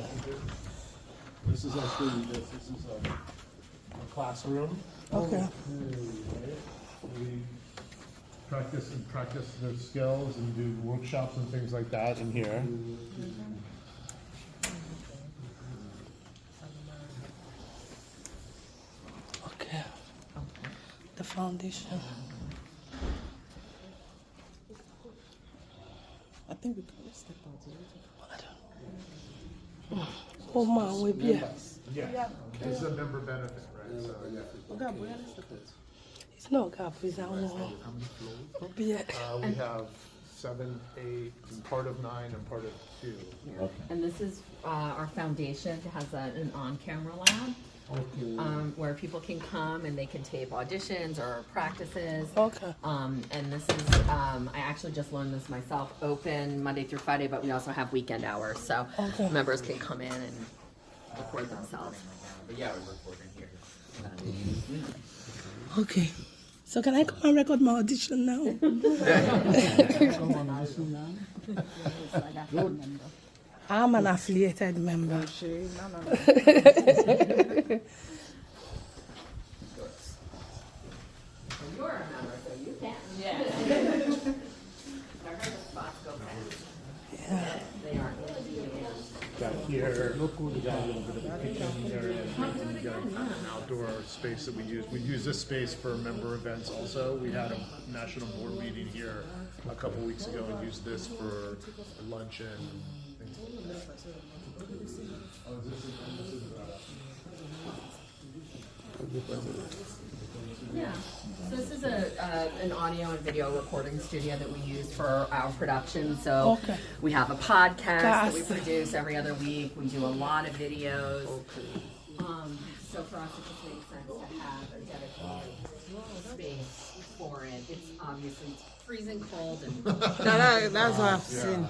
second here. This is actually, this is a classroom. Okay. We practice their skills and do workshops and things like that in here. Okay. The foundation. I think we can step out a little. Oh man, we be. Yeah, it's a member benefit, right? So, yeah. Okay, where is the put? It's not gap, it's our yeah. We have 7, 8, and part of 9 and part of 2. Yeah. And this is our foundation. It has an on-camera lab where people can come and they can tape auditions or practices. Okay. And this is, I actually just learned this myself, open Monday through Friday, but we also have weekend hours. So Okay. members can come in and record themselves. But yeah, we're recording here. Okay. So can I come and record my audition now? I'm an affiliated member. You're a member, so you can. Yeah. Spots go fast. Yeah. They are. Got here, we got a little bit of a kitchen area, and we got an outdoor space that we use. We use this space for member events also. We had a national board meeting here a couple weeks ago and used this for lunch and things like that. Yeah, so this is an audio and video recording studio that we use for our production. So Okay. we have a podcast that we Yes. produce every other week. We do a lot of videos. So for us, it just makes sense to have a dedicated space for it. It's obviously freezing cold and That's what I've seen.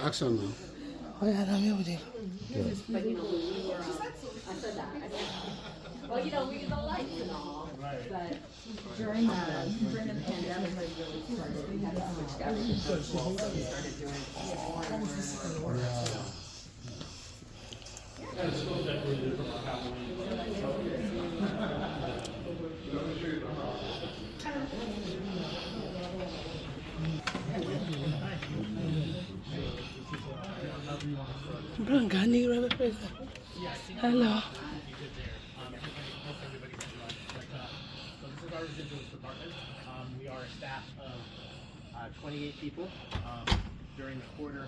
Action now. Oh yeah, I'm here with you. But you know, we were, I said that. I said, well, you know, we get the lights and all, but during the pandemic, we really started, we had to switch everything virtual, so we started doing more and more. Brangani, hello. So this is our residuals department. We are a staff of 28 people. During the quarter,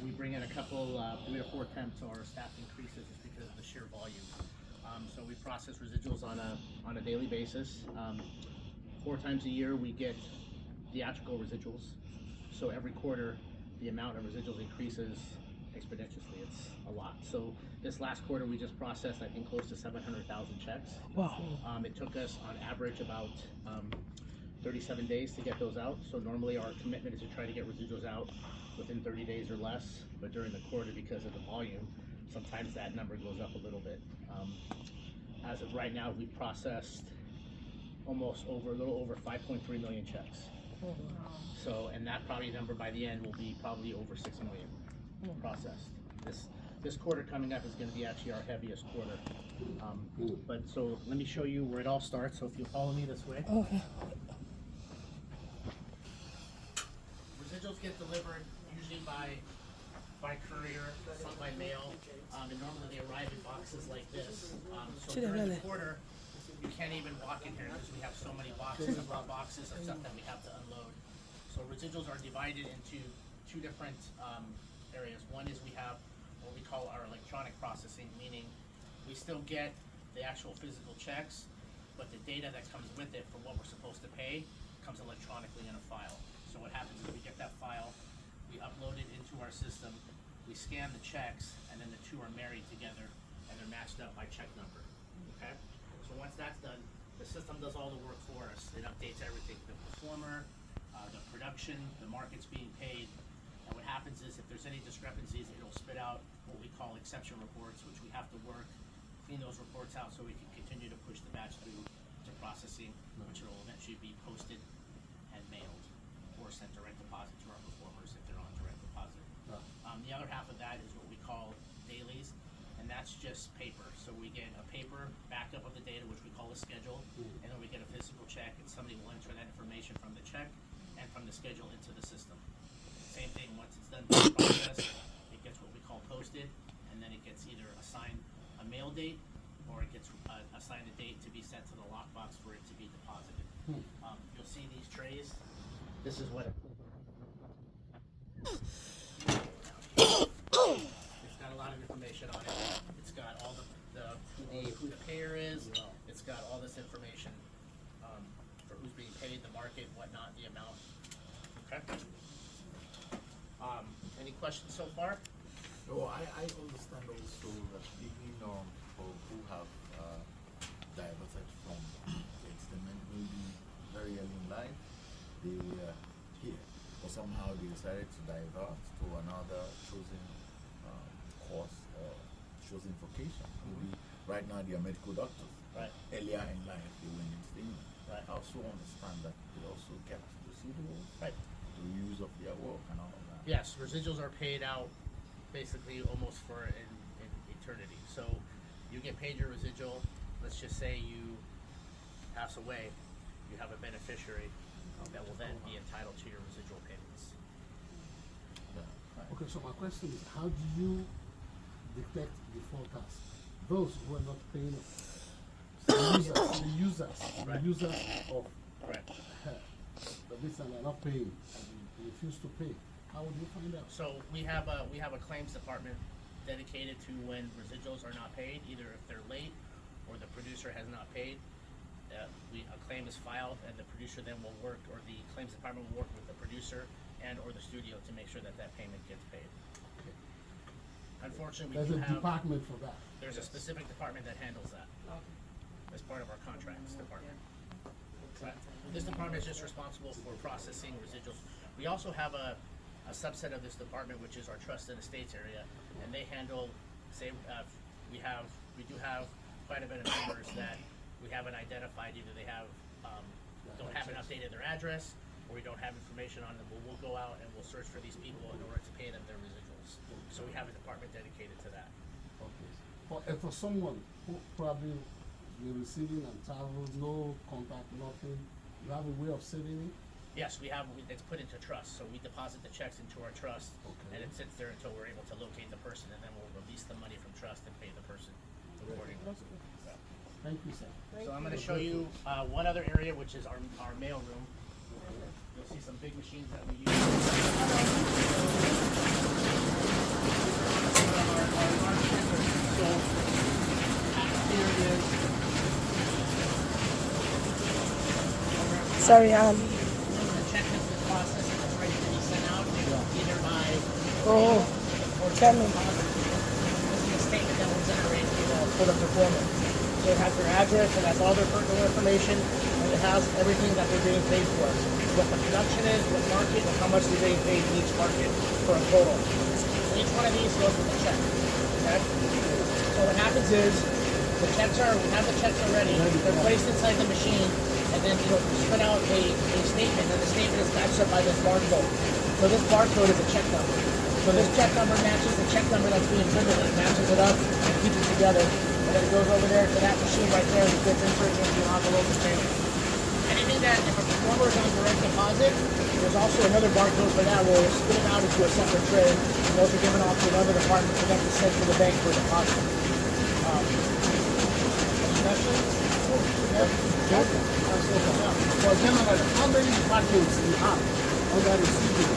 we bring in a couple, 3 or 4 temps, so our staff increases just because of the sheer volume. So we process residuals on a daily basis. 4 times a year, we get theatrical residuals. So every quarter, the amount of residuals increases exponentially. It's a lot. So this last quarter, we just processed, I think, close to 700,000 checks. Wow. It took us on average about 37 days to get those out. So normally our commitment is to try to get residuals out within 30 days or less, but during the quarter, because of the volume, sometimes that number goes up a little bit. As of right now, we've processed a little over 5.3 million checks. So, and that probably number by the end will be probably over 6 million processed. This quarter coming up is going to be actually our heaviest quarter. But so let me show you where it all starts. So if you follow me this way. Okay. Residuals get delivered usually by courier, some by mail, and normally they arrive in boxes like this. So during the quarter, you can't even walk in here because we have so many boxes of raw boxes of stuff that we have to unload. So residuals are divided into 2 different areas. One is we have what we call our electronic processing, meaning we still get the actual physical checks, but the data that comes with it for what we're supposed to pay comes electronically in a file. So what happens is we get that file, we upload it into our system, we scan the checks, and then the 2 are married together and they're matched up by check number. Okay? So once that's done, the system does all the work for us. It updates everything, the performer, the production, the markets being paid. And what happens is if there's any discrepancies, it'll spit out what we call exception reports, which we have to work, clean those reports out so we can continue to push the batch through to processing, which will eventually be posted and mailed or or sent direct deposit to our performers if they're on direct deposit. The other half of that is what we call dailies, and that's just paper. So we get a paper backup of the data, which we call a schedule, and then we get a physical check, and somebody will enter that information from the check and from the schedule into the system. Same thing, once it's done through the process, it gets what we call posted, and then it gets either assigned a mail date, or it gets assigned a date to be sent to the lockbox for it to be deposited. You'll see these trays. This is what it's got a lot of information on it. It's got all who the payer is. It's got all this information for who's being paid, the market, whatnot, the amount. Okay. Any questions so far? No, I understand also that even for who have diverted from the experiment maybe very early in life, they were here, or somehow they decided to divert to another chosen course or chosen vocation. Maybe right now they are medical doctors. Right. Earlier in life they went into the Right. I also understand that they also kept residuals, Right. the use of their work and all of that. Yes, residuals are paid out basically almost for an eternity. So you get paid your residual. Let's just say you pass away, you have a beneficiary that will then be entitled to your residual payments. Okay, so my question is, how do you detect defaulters? Those who are not paying, the users of Correct. the business are not paying and they refuse to pay. How would you find out? So we have a claims department dedicated to when residuals are not paid, either if they're late or the producer has not paid. A claim is filed, and the producer then will work, or the claims department will work with the producer and or the studio to make sure that that payment gets paid. Unfortunately, we There's do a have, department for that. there's a specific department that handles that as part of our contracts department. Right. This department is just responsible for processing residuals. We also have a subset of this department, which is our trust and estates area, and they handle, say, we do have quite a bit of members that we haven't identified. Either they don't have enough data in their address, or we don't have information on them. But we'll go out and we'll search for these people in order to pay them their residuals. So we have a department dedicated to that. Okay. For someone who probably you're receiving and travel, no contact, nothing, you have a way of saving it? Yes, it's put into trust, so we deposit the checks into our trust, and it sits there until we're able to locate the person, and then we'll release the money from trust and pay the person accordingly. Thank you, sir. So I'm gonna show you, one other area, which is our mail room. You'll see some big machines that we use. So, here is. Sorry, The check has been processed and it's ready to be sent out, either by oh, or tell me. This is a statement that will generate for the performer. So it has their address, it has all their personal information, and it has everything that they're being paid for. What the production is, what market, and how much they're being paid in each market for a total. So each one of these goes with a check. Okay? So what happens is we have the checks already, they're placed inside the machine, and then it'll spit out a statement, and the statement is matched up by this barcode. So this barcode is a check number. So this check number matches the check number that's being printed, it matches it up and keeps it together. And then it goes over there to that machine right there, and it gets inserted into the envelope and payment. Anything that, if a performer is on direct deposit, there's also another barcode for that where we'll spit it out into a separate tray, and those are given off to another department for them to send to the bank for deposit. Any questions? For general, how many departments do you have on that receiving?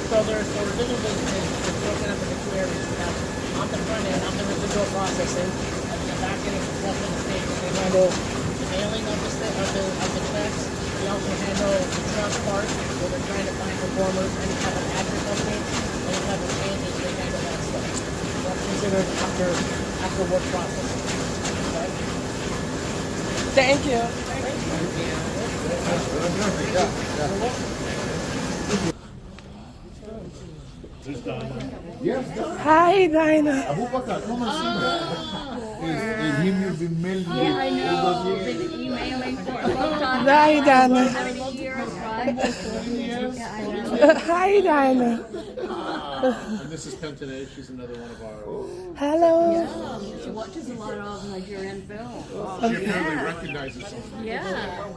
So there's the residual business is broken up into two areas. We have on the front end, on the residual processing, and the back end is the trust and estate. They handle the mailing of the checks. They also handle the trust part, where they're trying to find performers, any type of address updates, any type of changes, they handle that stuff. That's considered after work processing. Okay? Thank you. Hi, Dinah. Abubakar, come and see that. Is him you've been mailing Yeah, I know. over Been emailing for a long time. Hi, Dinah. How many years, right? Hi, Dinah. And this is Pentane, she's another one of our. Hello. She watches a lot of Nigerian films. She apparently recognizes something. Yeah.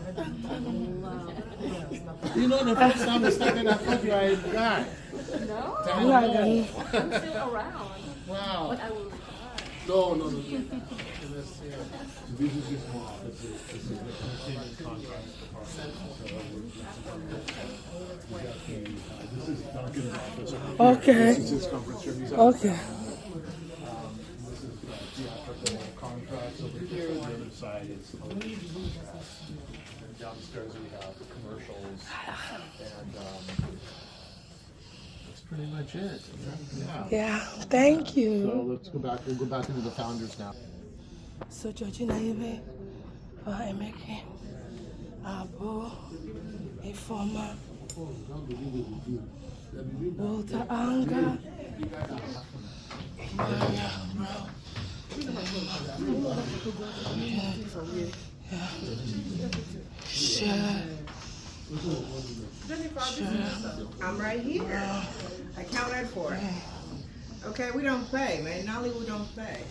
You know, the first time we started, I thought you were a guy. No, I'm not gonna. I'm still around. Wow. But I will. No. This is just more offices, this is the payment contracts department. This is Duncan's office over here. Okay. This is his conference room. He's out Okay. This is theatrical contracts over here. The other side is television contracts. And downstairs we have commercials. And that's pretty much it. Yeah. Yeah. Thank So you. let's go back. We'll go back into the founders now. So Georgina Ibe, Emeke, Abo, Informa, Walter Anga, Maria Brown. Sure. I'm right here. I counted for it. Okay, we don't play, man. Nollywood don't play.